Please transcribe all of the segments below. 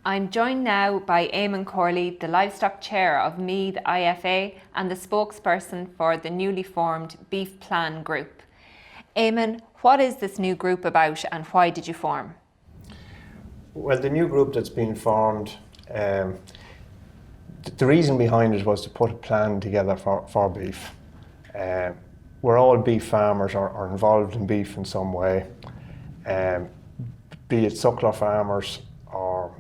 I'm joined now by Eamon Corley, the Livestock Chair of Meath IFA and the spokesperson for the newly formed Beef Plan Group. Eamon, what is this new group about and why did you form? Well, the new group that's been formed, the reason behind it was to put a plan together for beef. We're all beef farmers or involved in beef in some way, be it suckler farmers or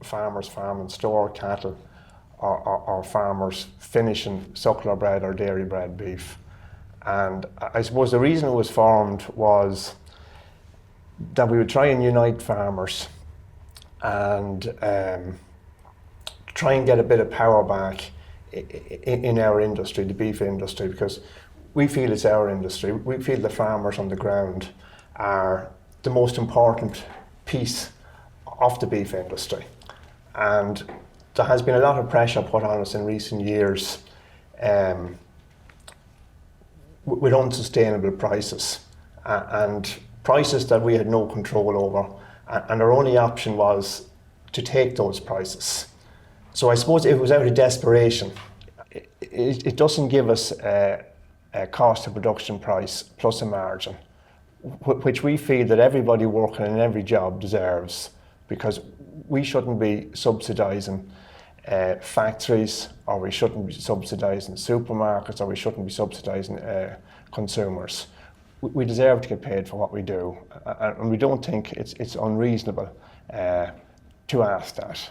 farmers farming store cattle or farmers finishing suckler bred or dairy bred beef. And I suppose the reason it was formed was that we would try and unite farmers and try and get a bit of power back in our industry, the beef industry, because we feel it's our industry. We feel the farmers on the ground are the most important piece of the beef industry. And there has been a lot of pressure put on us in recent years with unsustainable prices and prices that we had no control over. And our only option was to take those prices. So I suppose it was out of desperation. It doesn't give us a cost of production price plus a margin, which we feel that everybody working in every job deserves, because we shouldn't be subsidising factories, or we shouldn't be subsidising supermarkets, or we shouldn't be subsidising consumers. We deserve to get paid for what we do, and we don't think it's unreasonable to ask that.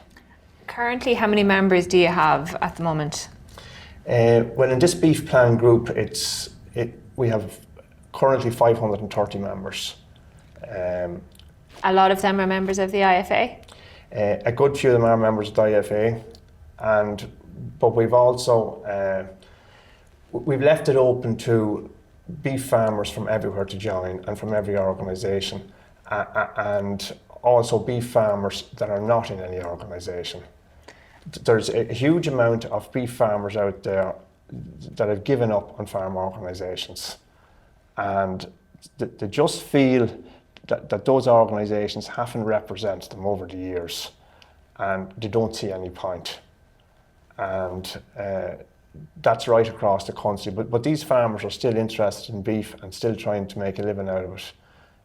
Currently, how many members do you have at the moment? Well, in this Beef Plan Group, we have currently 530 members. A lot of them are members of the IFA? A good few of them are members of the IFA, but we've also we've left it open to beef farmers from everywhere to join and from every organisation, and also beef farmers that are not in any organisation. There's a huge amount of beef farmers out there that have given up on farm organisations, and they just feel that those organisations haven't represented them over the years, and they don't see any point. And that's right across the country, but these farmers are still interested in beef and still trying to make a living out of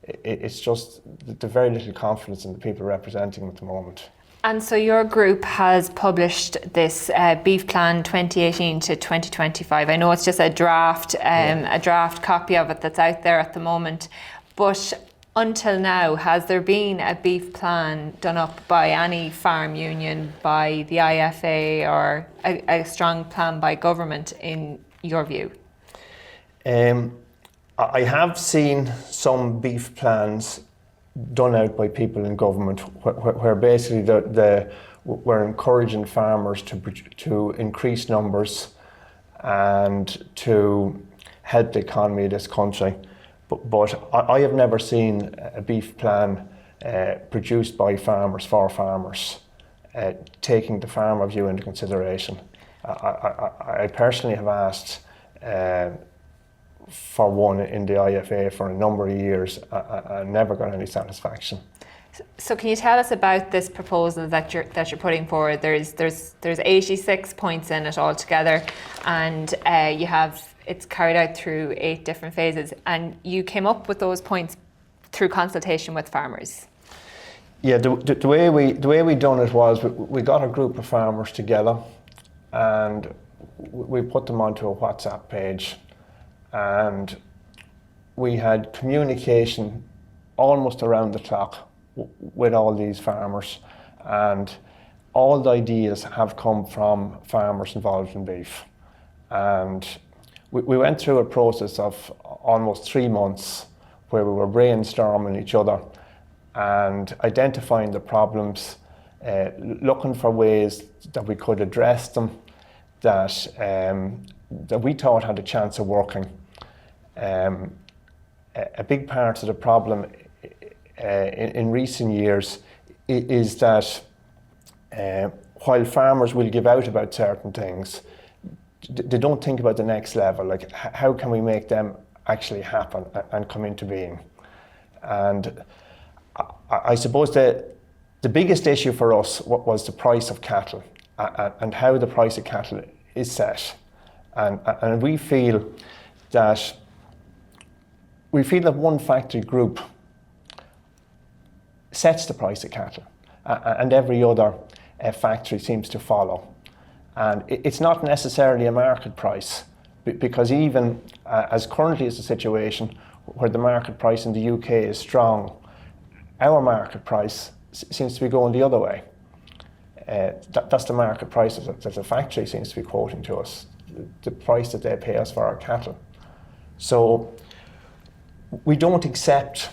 it. It's just the very little confidence in the people representing them at the moment. And so your group has published this Beef Plan 2018 to 2025. I know it's just a draft copy of it that's out there at the moment, but until now, has there been a beef plan done up by any farm union, by the IFA, or a strong plan by government in your view? I have seen some beef plans done out by people in government where basically we're encouraging farmers to increase numbers and to help the economy of this country. But I have never seen a beef plan produced by farmers for farmers, taking the farmer view into consideration. I personally have asked for one in the IFA for a number of years. I never got any satisfaction. So can you tell us about this proposal that you're putting forward? There's 86 points in it altogether, and it's carried out through 8 different phases, and you came up with those points through consultation with farmers. Yeah, the way we done it was we got a group of farmers together, and we put them onto a WhatsApp page, and we had communication almost around the clock with all these farmers, and all the ideas have come from farmers involved in beef. And we went through a process of almost 3 months where we were brainstorming each other and identifying the problems, looking for ways that we could address them that we thought had a chance of working. A big part of the problem in recent years is that while farmers will give out about certain things, they don't think about the next level, like how can we make them actually happen and come into being. And I suppose that The biggest issue for us was the price of cattle and how the price of cattle is set. And we feel that one factory group sets the price of cattle, and every other factory seems to follow. And it's not necessarily a market price, because even as currently is the situation where the market price in the UK is strong, our market price seems to be going the other way. That's the market price that the factory seems to be quoting to us, the price that they pay us for our cattle. So we don't accept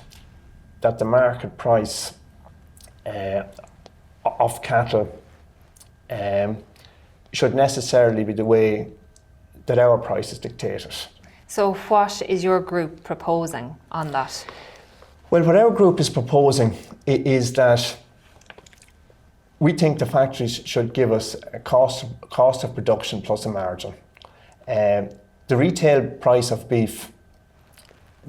that the market price of cattle should necessarily be the way that our price is dictated. So what is your group proposing on that? Well, what our group is proposing is that we think the factories should give us a cost of production plus a margin. The retail price of beef,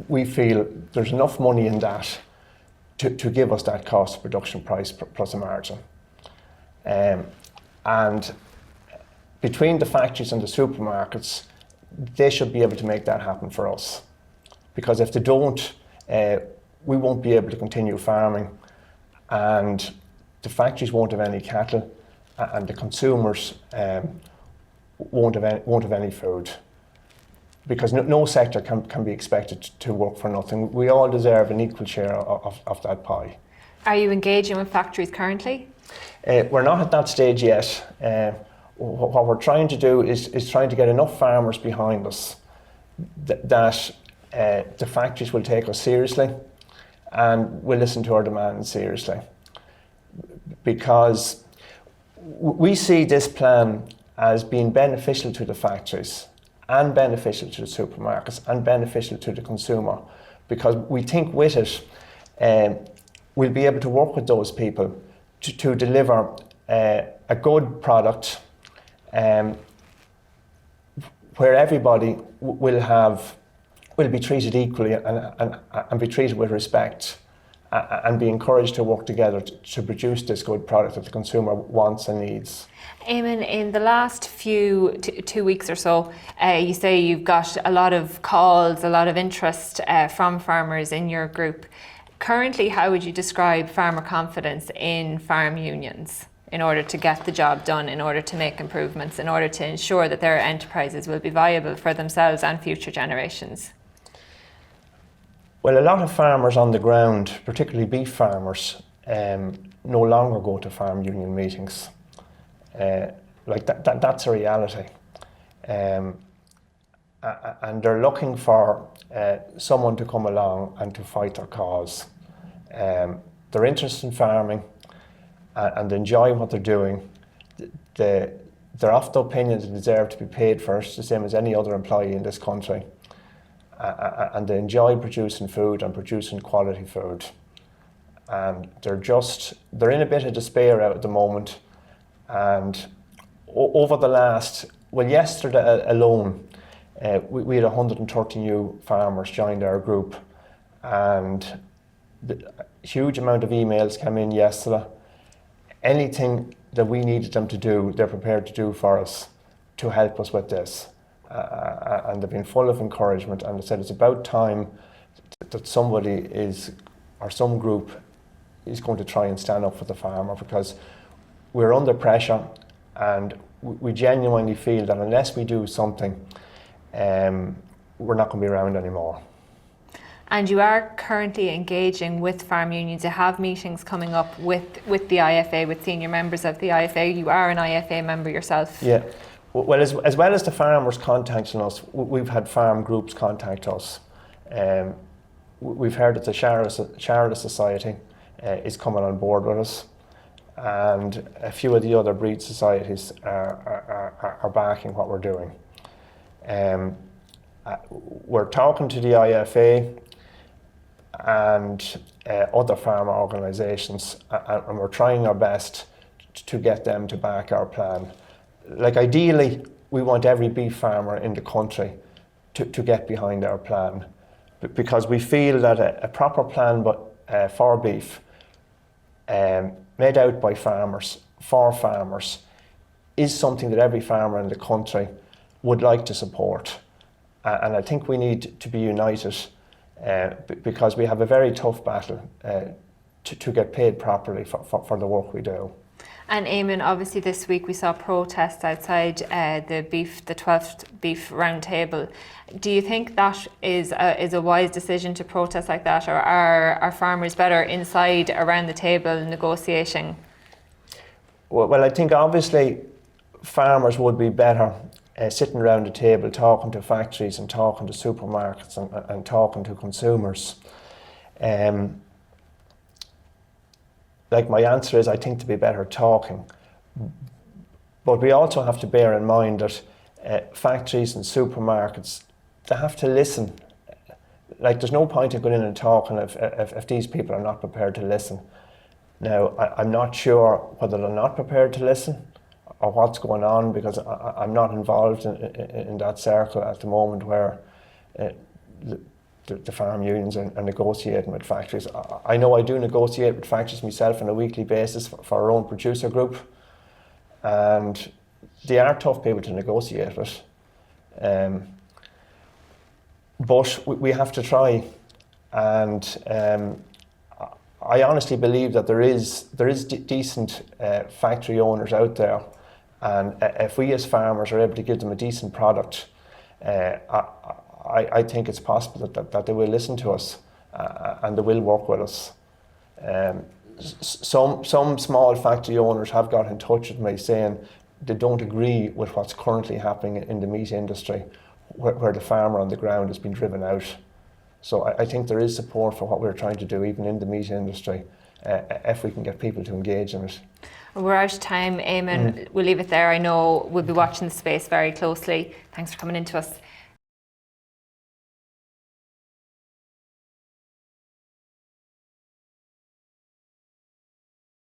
we feel there's enough money in that to give us that cost of production price plus a margin. And between the factories and the supermarkets, they should be able to make that happen for us. Because if they don't, we won't be able to continue farming, and the factories won't have any cattle, and the consumers won't have any food. Because no sector can be expected to work for nothing. We all deserve an equal share of that pie. Are you engaging with factories currently? We're not at that stage yet. What we're trying to do is trying to get enough farmers behind us that the factories will take us seriously and will listen to our demands seriously. Because we see this plan as being beneficial to the factories and beneficial to the supermarkets and beneficial to the consumer, because we think with it we'll be able to work with those people to deliver a good product where everybody will be treated equally and be treated with respect and be encouraged to work together to produce this good product that the consumer wants and needs. Eamon, in the last two weeks or so, you say you've got a lot of calls, a lot of interest from farmers in your group. Currently, how would you describe farmer confidence in farm unions in order to get the job done, in order to make improvements, in order to ensure that their enterprises will be viable for themselves and future generations? Well, a lot of farmers on the ground, particularly beef farmers, no longer go to farm union meetings. That's a reality. And they're looking for someone to come along and to fight their cause. They're interested in farming and they enjoy what they're doing. They're of the opinion that they deserve to be paid first, the same as any other employee in this country. And they enjoy producing food and producing quality food. And they're in a bit of despair out at the moment. And over the yesterday alone, we had 130 new farmers joined our group, and a huge amount of emails came in yesterday. Anything that we needed them to do, they're prepared to do for us to help us with this. And they've been full of encouragement, and they said it's about time that somebody some group is going to try and stand up for the farmer, because we're under pressure and we genuinely feel that unless we do something, we're not going to be around anymore. And you are currently engaging with farm unions. You have meetings coming up with the IFA, with senior members of the IFA. You are an IFA member yourself. Yeah. Well, as well as the farmers contacting us, we've had farm groups contact us. We've heard that the Charolais Society is coming on board with us, and a few of the other breed societies are backing what we're doing. We're talking to the IFA and other farm organisations, and we're trying our best to get them to back our plan. Like, ideally, we want every beef farmer in the country to get behind our plan, because we feel that a proper plan for beef made out by farmers, for farmers, is something that every farmer in the country would like to support. And I think we need to be united because we have a very tough battle to get paid properly for the work we do. And Eamon, obviously this week we saw protests outside the 12th Beef Roundtable. Do you think that is a wise decision to protest like that, or are farmers better inside around the table negotiating? Well, I think obviously farmers would be better sitting around the table talking to factories and talking to supermarkets and talking to consumers. Like my answer is, I think to be better talking. But we also have to bear in mind that factories and supermarkets, they have to listen. Like there's no point in going in and talking if these people are not prepared to listen. Now, I'm not sure whether they're not prepared to listen or what's going on, because I'm not involved in that circle at the moment where the farm unions are negotiating with factories. I know I do negotiate with factories myself on a weekly basis for our own producer group, and they are tough people to negotiate with. But we have to try, and I honestly believe that there is decent factory owners out there, and if we as farmers are able to give them a decent product, I think it's possible that they will listen to us and they will work with us. Some small factory owners have got in touch with me saying they don't agree with what's currently happening in the meat industry, where the farmer on the ground has been driven out. So I think there is support for what we're trying to do, even in the meat industry, if we can get people to engage in it. We're out of time, Eamon. We'll leave it there. I know we'll be watching the space very closely. Thanks for coming in to us.